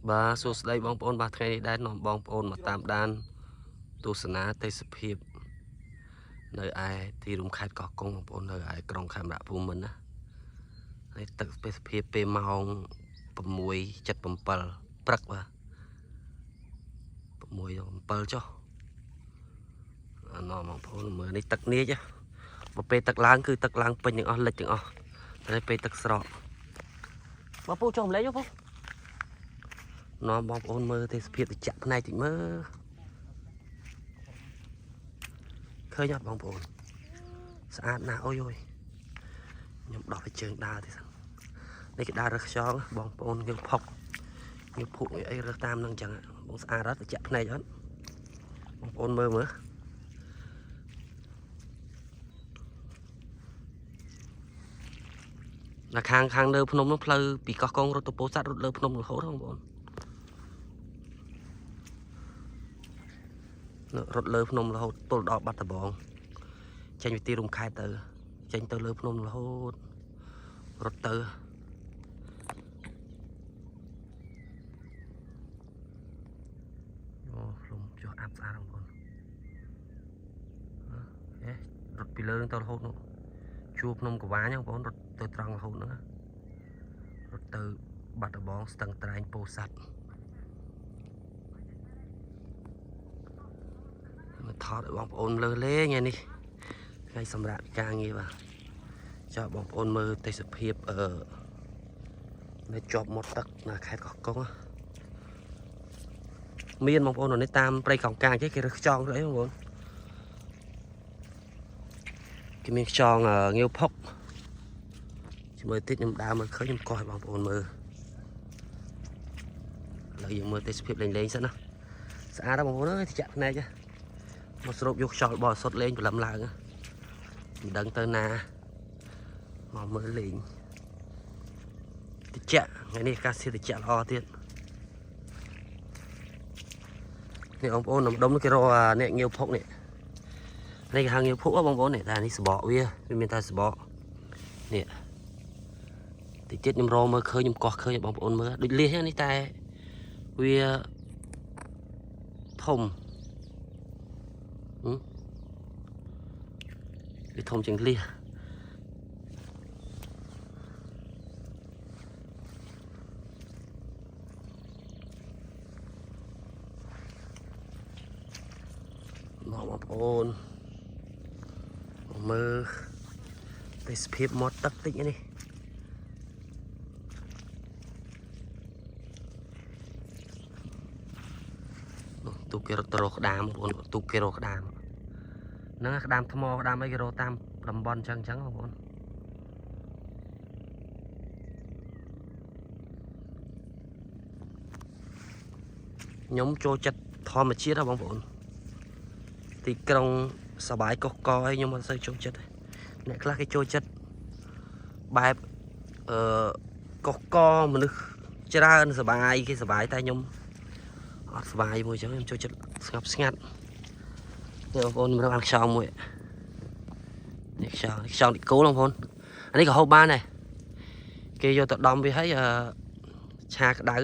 Bà số đây bóng ôn bàថ្ងៃនេះដែរនាំបងប្អូនមកតាមដានទស្សនាទេសភាពនៅឯទីរួមខេត្តកោះកុងបងប្អូននៅឯក្រុងខេមរៈភូមិន្ទណាហើយទឹកទេសភាពពេលម៉ោង 6:77 ព្រឹកបាទ6:07ចុះនាំបងប្អូនមើលនេះទឹកនាចមកពេលទឹកឡើងគឺទឹកឡើងពេញទាំងអស់លិចទាំងអស់តែពេលទឹកស្រកបងប្អូនចុះម្លេចបងប្អូននាំបងប្អូនមើលទេសភាពតិចផ្នែកតិចមើលឃើញអត់បងប្អូនស្អាតណាស់អូយខ្ញុំដោះជើងដើរទេសិននេះគេដើររើសខ្យងបងប្អូនយើងផុកយើងភក់អីរើសតាមនឹងអញ្ចឹងបងស្អាតអត់តិចផ្នែកអត់បងប្អូនមើលនៅខាងលើភ្នំនោះផ្លូវពីកោះកុងរត់ទៅពោធិ៍សាត់រត់លើភ្នំរហូតបងប្អូនរត់លើភ្នំរហូតទល់ដល់បាត់ដំបងចេញពីទីរួមខេត្តទៅចេញទៅលើភ្នំរហូតរត់ទៅអូភ្នំចុះអាប់ស្អាតបងប្អូនរត់ពីលើទៅរហូតនោះជួរភ្នំកវាញបងប្អូនរត់ទៅត្រង់រហូតហ្នឹងរត់ទៅបាត់ដំបងស្ទឹងត្រែងពោធិ៍សាត់មកថតឲ្យបងប្អូនលើលេងថ្ងៃនេះថ្ងៃសម្រាប់ការងារបាទចុះបងប្អូនមើលទេសភាពនៅជាប់មាត់ទឹកនៅខេត្តកោះកុងមានបងប្អូននេះតាមព្រៃកោងកាងគេរើសខ្យងអីបងប្អូនគេមានខ្យងងាវផុកជាមួយតិចខ្ញុំដើរមើលឃើញខ្ញុំកោះឲ្យបងប្អូនមើលឥឡូវយើងមើលទេសភាពលេងសិនណាស្អាតណាស់បងប្អូនអើយតិចភ្នែកមកស្រូបយកខ្យល់បរិសុទ្ធលេងព្រលឹមឡើងមិនដឹងទៅណាមកមើលលេងតិចថ្ងៃនេះអាកាសធាតុតិចល្អទៀតនេះបងប្អូនដុំនេះគេរកអ្នកងាវផុកនេះគេហៅងាវភក់បងប្អូននេះតែនេះសបកវាមានតែសបកនេះតិចទៀតខ្ញុំរកមើលឃើញខ្ញុំកោះឃើញបងប្អូនមើលដូចលៀសនេះតែវាធំវាធំជាងលៀសបងប្អូនមើលទេសភាពមាត់ទឹកតិចនេះទូគេរត់ទៅរកក្តាមបងប្អូនទូគេរកក្តាមហ្នឹងក្តាមថ្មក្តាមអីគេរកតាមតំបន់អញ្ចឹងបងប្អូនខ្ញុំចូលចិត្តធម្មជាតិហ៎បងប្អូនទីក្រុងសបាយកកកអីខ្ញុំអត់សូវចូលចិត្តអ្នកខ្លះគេចូលចិត្តបែបកកកមនុស្សច្រើនសបាយគេសបាយតែខ្ញុំអត់សបាយមួយចឹងខ្ញុំចូលចិត្តស្ងប់ស្ងាត់នេះបងប្អូនមើលបានខ្យងមួយនេះខ្យងទីគោលបងប្អូនអានេះក៏ហូបបានដែរគេយកទៅដំវាឲ្យឆាក្តៅ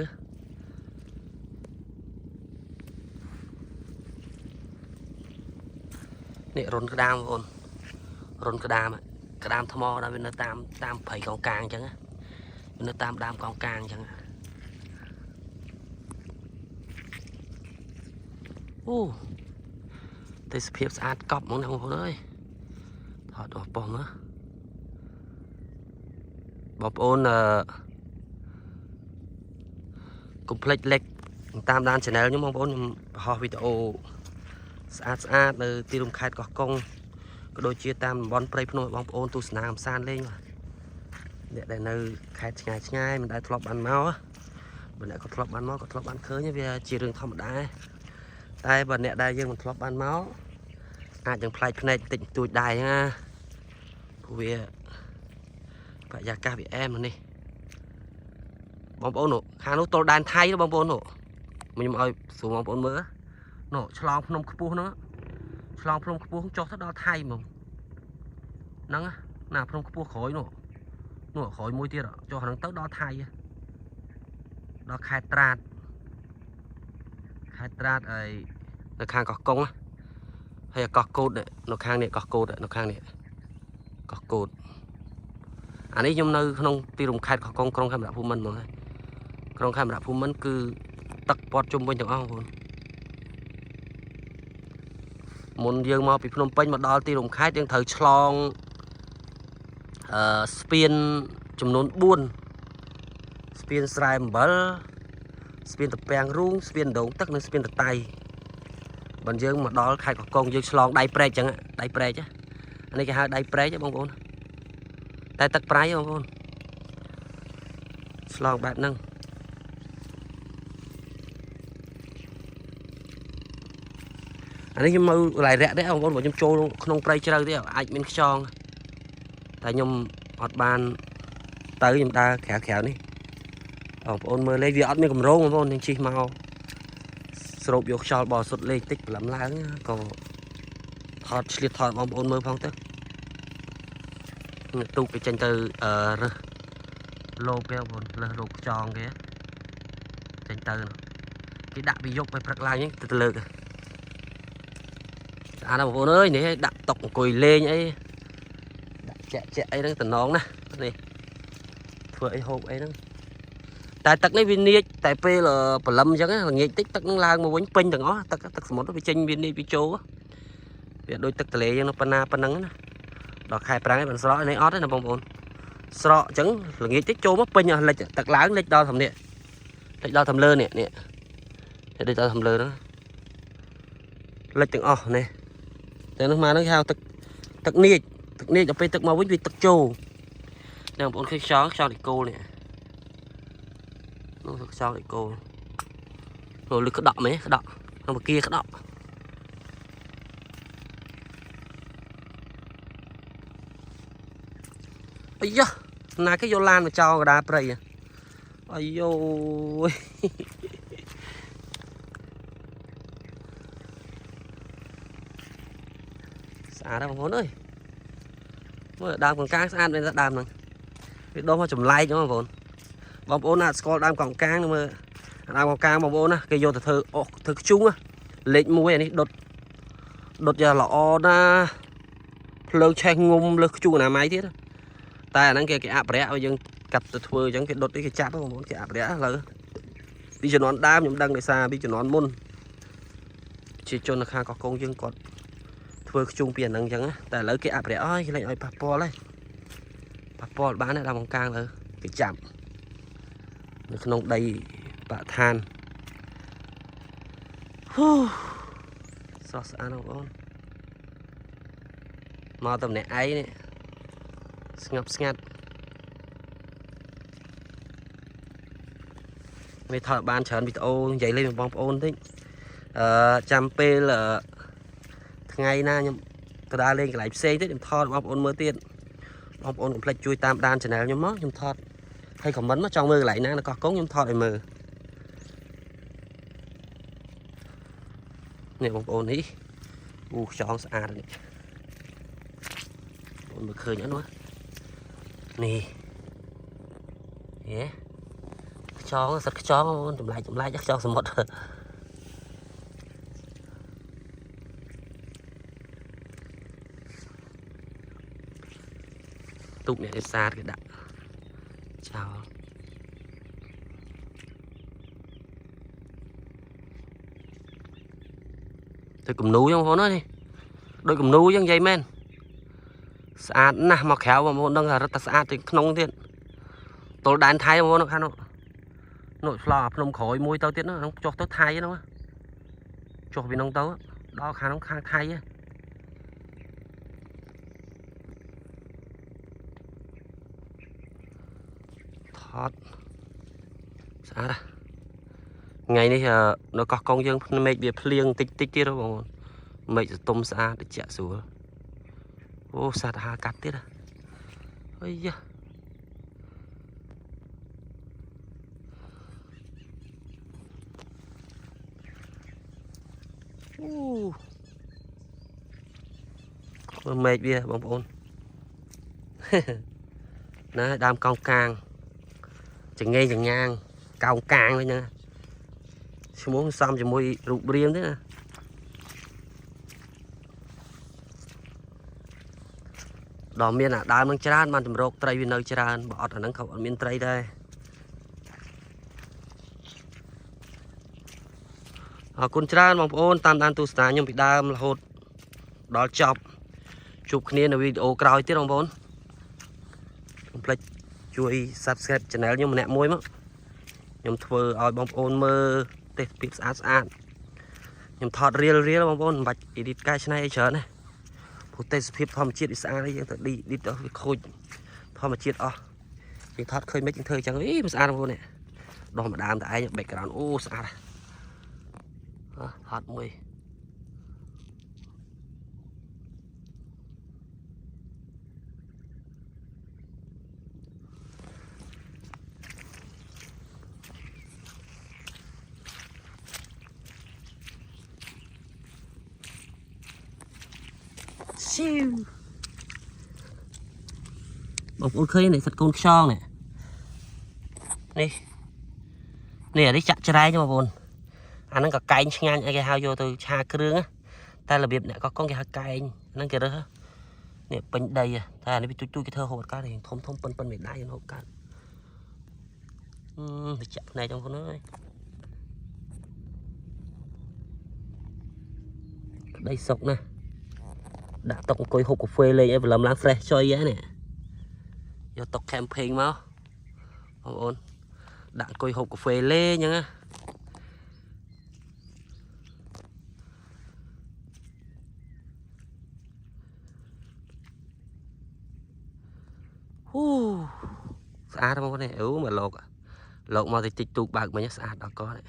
នេះរុនក្តាមបងប្អូនរុនក្តាមថ្មដល់វានៅតាមព្រៃកោងកាងអញ្ចឹងវានៅតាមដើមកោងកាងអញ្ចឹងអូទេសភាពស្អាតកប់ហ្មងណាបងប្អូនអើយថតអស់ប៉ោះមើលបងប្អូនកុំភ្លេច like តាមដាន channel ខ្ញុំបងប្អូនខ្ញុំបង្ហោះវីដេអូស្អាតនៅទីរួមខេត្តកោះកុងក៏ដូចជាតាមតំបន់ព្រៃភ្នំបងប្អូនទស្សនាកំសាន្តលេងបាទអ្នកដែលនៅខេត្តឆ្ងាយមិនដែលធ្លាប់បានមកបើអ្នកក៏ធ្លាប់បានមកក៏ធ្លាប់បានឃើញវាជារឿងធម្មតាតែបើអ្នកដែលយើងមិនធ្លាប់បានមកអាចនឹងផ្លែកភ្នែកបន្តិចបន្តួចដែរណាព្រោះវាបរិយាកាសវាអែមនេះបងប្អូនខាងនោះទល់ដែនថៃបងប្អូនខ្ញុំឲ្យសួរបងប្អូនមើលឆ្លងភ្នំខ្ពស់ហ្នឹងឆ្លងភ្នំខ្ពស់ចុះទៅដល់ថៃហ្មងហ្នឹងណាភ្នំខ្ពស់ក្រោយនោះក្រោយមួយទៀតចុះហ្នឹងទៅដល់ថៃដល់ខេត្តត្រាត khai trát ấy nó khang có công á hay là có cột đấy nó khang này có cột đấy nó khang này có cột anh ấy nhung nơi không ti rùng khai có công trong camera phun mình mà trong camera phun mình cứ tắc bọt chung bên trong ông muốn dương mau bị phun pin mà đo ti rùng khai tiếng thời chlong spin chùm nón buôn spin sài bờ spin tập bèn rung spin đầu tắc nên spin tập tay bạn dương mà đó khai có công dương slong đai pre chẳng đai pre chứ anh ấy cái hai đai pre chứ bông bông tay tắc pre bông bông slong bạn nâng anh ấy mà lại rẽ đấy ông bảo nhung trôi không pre chơi đấy anh mình cho tại nhung hot ban tới chúng ta khéo khéo đi ông mơ lấy việc mới cầm rong ông nên chi mau sụp vô cho bò sụt lên tích lắm láng còn thọt liệt thọt ông mơ phong tức tụ cái chân từ lô keo còn là lô tròn kìa chân từ cái đạn bị dốcไปphật lại nhé từ từ à đâu cô ơi này đạn tộc cùi lên ấy chạy ấy đang tận nón nè này vừa ấy hộp ấy đó tại tắc lấy viên niết tại p là bờ lâm chẳng là nghe tích tắc lang mà bánh pin đừng ó tắc tắc một nó bị chênh viên đi bị chố á đôi tắc lệ cho nó pana panắng đó khai prang bằng sọ này ót đấy là bông bồn sọ chẳng là nghe tích chố mất pin à lệch tắc láng lệch đo thầm nè lệch đo thầm lơ nè nè để đây đo thầm lơ đó lệch từng ó này để nó mà nó hao tắc tắc niết cho p tắc mau với tắc chố nè bọn khi xó để cô nè nó thực sao để cô rồi lực cái đọ mấy cái đọ không mà kia cái đọ ấy da này cái vô lan mà cho người ta prey ấy vô xả ra một món ơi mới đam còn cá ăn bên ra đam này cái đó mà chùm like cho mà bông ôn à score đam còn cang mà đam còn cang bông ôn à cái vô từ thực chung á lệnh muối này đột giờ lọ na lơ chen ngum lơ chung là máy thế tại nó kia cái áp rẽ bây giờ cặp từ thưa chẳng cái đột cái chát bông ôn cái áp rẽ là bây giờ nó đam nhưng đang để xa bây giờ nó môn chỉ cho nó khang có công dương còn thưa chung tiền năng chẳng á tại lấy cái áp rẽ ơi cái này ơi papo lấy papo bán này đam còn cang rồi cái chạm nó đầy bạ than sauce ăn không mà tầm này ấy nè ngập mấy thợ ban chén bị ô dậy lên bóng ôn đấy trăm p là ngày na nhưng tôi đã lên cái lái xe thế điểm thọ bóng ôn mơ tiền bóng ôn cũng chui tam đan channel nhưng mất nhưng thọ hay còn mấn nó trong mưa lại nó có cống nhưng thọ lại mờ nè bóng ôn ý chọn xa rồi ôn mà khơi nhá nó nè yeah. Cho sạch cho chùm lại chắc cho một tụng này xa cái đạn chào tôi cùng núi không nó đi đôi cùng núi chẳng dây men xa nè mà khéo mà muốn đang là rất là xa thì không thiện tôi đàn thay mà nó khăn nó nội lò nông khói môi tao tiết nó cho tao thay nó cho vì nông tao đó khá nó khang thay á thọt xa ra ngày nay nó có công dân mệt việc liêng tích tiết đâu mà mệt tôm xa để chạy xuống ô sạt hà cắt tiết à ôi da mệt bia bông ôn nó đam cong càng chẳng nghe chẳng nhang cong càng thôi nha ឈ្មោះសំជាមួយរូបរាងទេណាដល់មានអាដើមនឹងច្រើនបានចម្រោកត្រីវានៅច្រើនបើអត់អាហ្នឹងเขาអត់មានត្រីដែរអរគុណច្រើនបងប្អូនតាមដានទស្សនាខ្ញុំពីដើមរហូតដល់ចប់ជួបគ្នានៅវីដេអូក្រោយទៀតបងប្អូនកុំភ្លេចជួយ Subscribe Channel ខ្ញុំម្នាក់មួយមកខ្ញុំធ្វើឲ្យបងប្អូនមើលទេសភាពស្អាតខ្ញុំថតរៀលបងប្អូនមិនបាច់ edit កែច្នៃអីច្រើនទេព្រោះទេសភាពធម្មជាតិវាស្អាតអីយើងទៅ edit ទៅវាខូចធម្មជាតិអស់យើងថតឃើញមិនយើងធ្វើអញ្ចឹងវាស្អាតបងប្អូននេះដោះម្ដាមតែឯង background អូស្អាតហត់មួយបងប្អូនឃើញនេះសិតកូនខ្យងនេះអានេះចាក់ច្រែងបងប្អូនអាហ្នឹងក៏កែងឆ្ងាញ់អីគេហៅយកទៅឆាគ្រឿងតែរបៀបអ្នកក៏កងគេហៅកែងហ្នឹងគេរើសនេះពេញដីតែអានេះវាទូចគេធ្វើហូបកើតធំប៉ុនមេដៃហូបកើតទៅចាក់ភ្នែកបងប្អូនអើយក្តីសុកណាស់ដាក់តុកអង្គុយហូបកាហ្វេលេងអីព្រលឹមឡើង fresh ចុយហ្នឹងយកតុក camping មកបងប្អូនដាក់អង្គុយហូបកាហ្វេលេងអញ្ចឹងណាស្អាតបងប្អូននេះអូមកលោកមកតិចទូកបើកមិញស្អាតដល់កោះនេះ